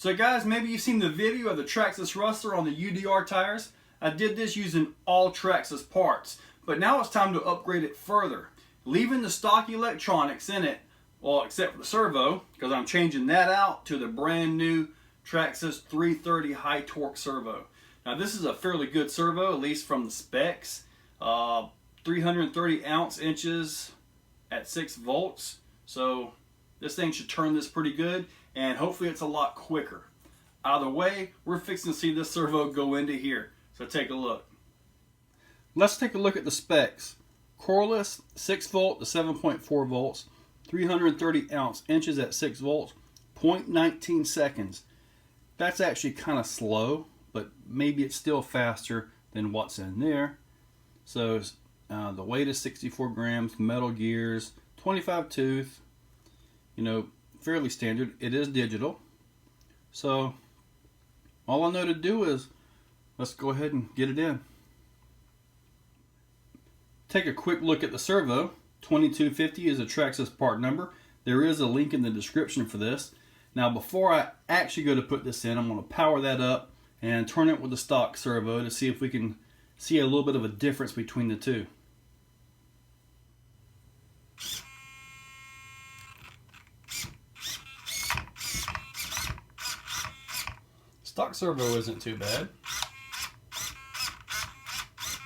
So guys, maybe you've seen the video of the Traxxas Rustler on the UDR tires. I did this using all Traxxas parts, but now it's time to upgrade it further. Leaving the stock electronics in it, well, except for the servo, because I'm changing that out to the brand new Traxxas 330 high torque servo. Now this is a fairly good servo, at least from the specs. 330 ounce-inches at 6 volts. So this thing should turn this pretty good, and hopefully it's a lot quicker. Either way, we're fixing to see this servo go into here. So take a look. Let's take a look at the specs. Coreless, 6 volt to 7.4 volts, 330 ounce-inches at 6 volts, 0.19 seconds. That's actually kind of slow, but maybe it's still faster than what's in there. So the weight is 64 grams, metal gears, 25 tooth, you know, fairly standard. It is digital. So all I know to do is let's go ahead and get it in. Take a quick look at the servo. 2250 is a Traxxas part number. There is a link in the description for this. Now before I actually go to put this in, I'm going to power that up and turn it with the stock servo to see if we can see a little bit of a difference between the two. Stock servo isn't too bad,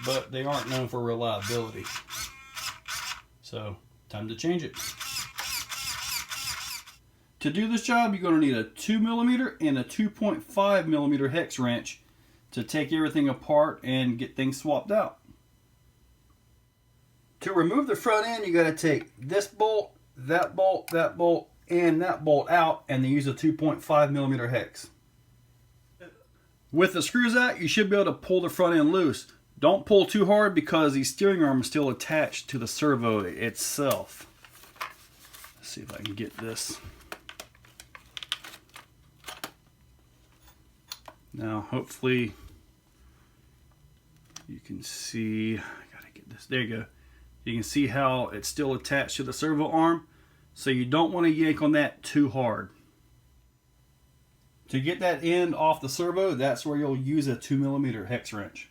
but they aren't known for reliability. So, time to change it. To do this job, you're going to need a 2mm and a 2.5mm hex wrench to take everything apart and get things swapped out. To remove the front end, you got to take this bolt, that bolt, that bolt, and that bolt out, and then use a 2.5mm hex. With the screws out, you should be able to pull the front end loose. Don't pull too hard because the steering arm is still attached to the servo itself. Let's see if I can get this. Now, hopefully you can see, I gotta get this, there you go. You can see how it's still attached to the servo arm, so you don't want to yank on that too hard. To get that end off the servo, that's where you'll use a 2mm hex wrench.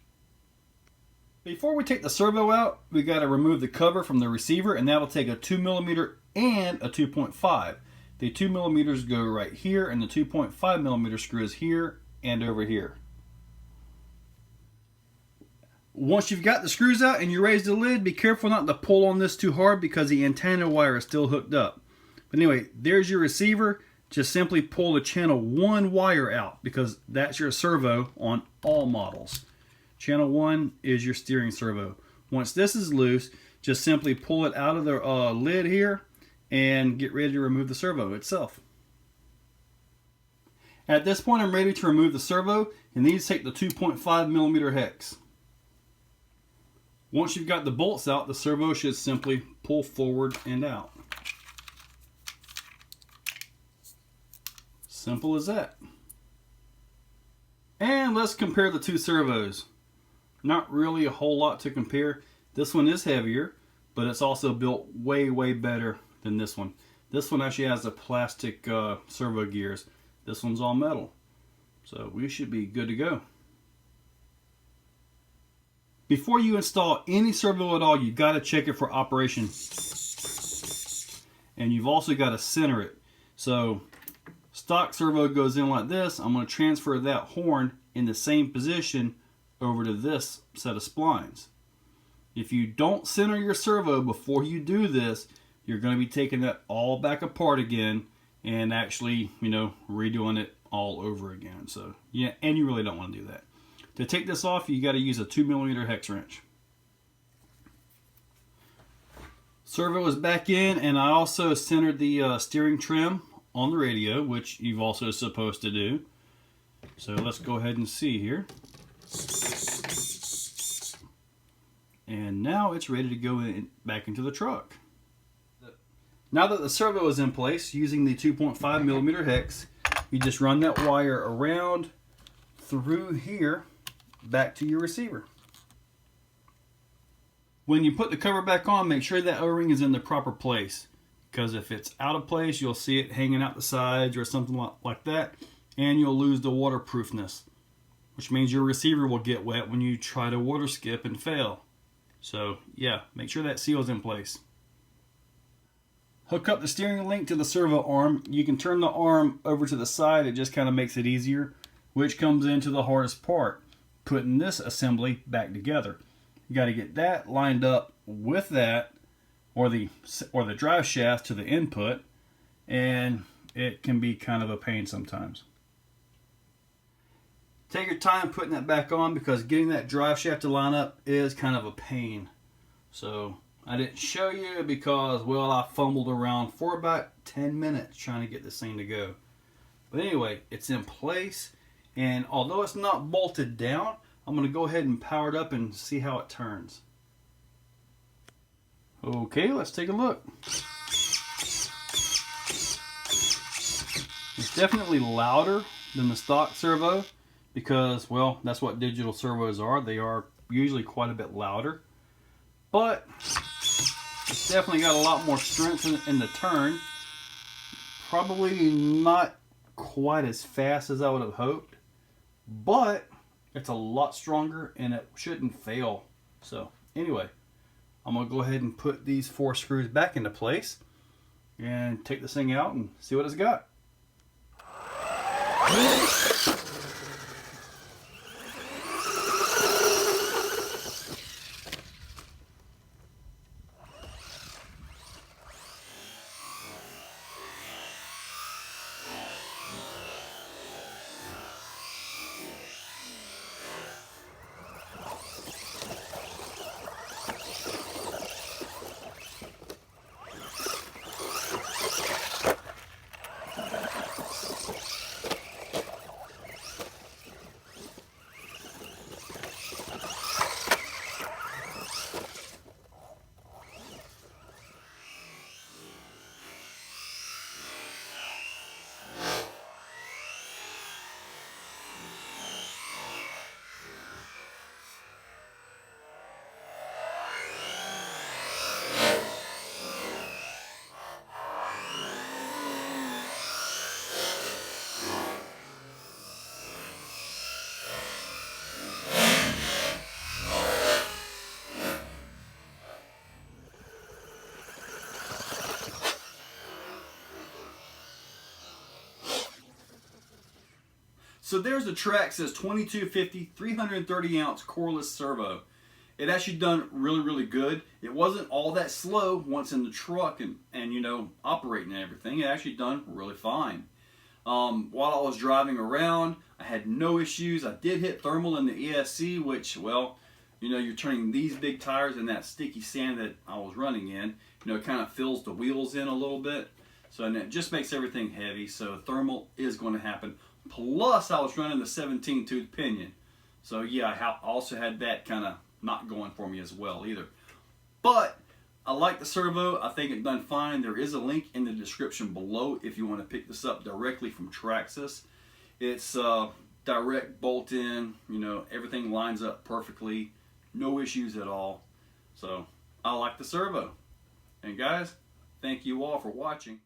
Before we take the servo out, we got to remove the cover from the receiver, and that'll take a 2mm and a 2.5. The 2mm go right here, and the 2.5mm screw is here and over here. Once you've got the screws out and you raise the lid, be careful not to pull on this too hard because the antenna wire is still hooked up. But anyway, there's your receiver. Just simply pull the channel 1 wire out because that's your servo on all models. Channel 1 is your steering servo. Once this is loose, just simply pull it out of the lid here and get ready to remove the servo itself. At this point, I'm ready to remove the servo, and these take the 2.5mm hex. Once you've got the bolts out, the servo should simply pull forward and out. Simple as that. And let's compare the two servos. Not really a whole lot to compare. This one is heavier, but it's also built way, way better than this one. This one actually has the plastic servo gears. This one's all metal. So we should be good to go. Before you install any servo at all, you've got to check it for operation. And you've also got to center it. So stock servo goes in like this. I'm going to transfer that horn in the same position over to this set of splines. If you don't center your servo before you do this, you're going to be taking that all back apart again and actually, you know, redoing it all over again. So yeah, and you really don't want to do that. To take this off, you got to use a 2mm hex wrench. Servo is back in, and I also centered the steering trim on the radio, which you've also supposed to do. So let's go ahead and see here. And now it's ready to go back into the truck. Now that the servo is in place, using the 2.5mm hex, you just run that wire around through here back to your receiver. When you put the cover back on, make sure that O-ring is in the proper place, because if it's out of place, you'll see it hanging out the sides or something like that, and you'll lose the waterproofness, which means your receiver will get wet when you try to water skip and fail. So yeah, make sure that seal is in place. Hook up the steering link to the servo arm. You can turn the arm over to the side, it just kind of makes it easier, which comes into the hardest part, putting this assembly back together. You got to get that lined up with that, or the drive shaft to the input, and it can be kind of a pain sometimes. Take your time putting that back on, because getting that drive shaft to line up is kind of a pain. So I didn't show you because, well, I fumbled around for about 10 minutes trying to get this thing to go. But anyway, it's in place, and although it's not bolted down, I'm going to go ahead and power it up and see how it turns. Okay, let's take a look. It's definitely louder than the stock servo because, well, that's what digital servos are. They are usually quite a bit louder. But it's definitely got a lot more strength in the turn. Probably not quite as fast as I would have hoped, but it's a lot stronger and it shouldn't fail. So anyway, I'm going to go ahead and put these 4 screws back into place and take this thing out and see what it's got. So there's the Traxxas 2250 330 ounce coreless servo. It actually done really good. It wasn't all that slow once in the truck and you know, operating and everything. It actually done really fine. While I was driving around, I had no issues. I did hit thermal in the ESC, which, well, you know, you're turning these big tires in that sticky sand that I was running in. You know, it kind of fills the wheels in a little bit. So, and it just makes everything heavy. So thermal is going to happen. Plus, I was running the 17-tooth pinion. So yeah, I also had that kind of not going for me as well either. But I like the servo. I think it done fine. There is a link in the description below if you want to pick this up directly from Traxxas. It's direct bolt in. You know, everything lines up perfectly. No issues at all. So I like the servo. And guys, thank you all for watching.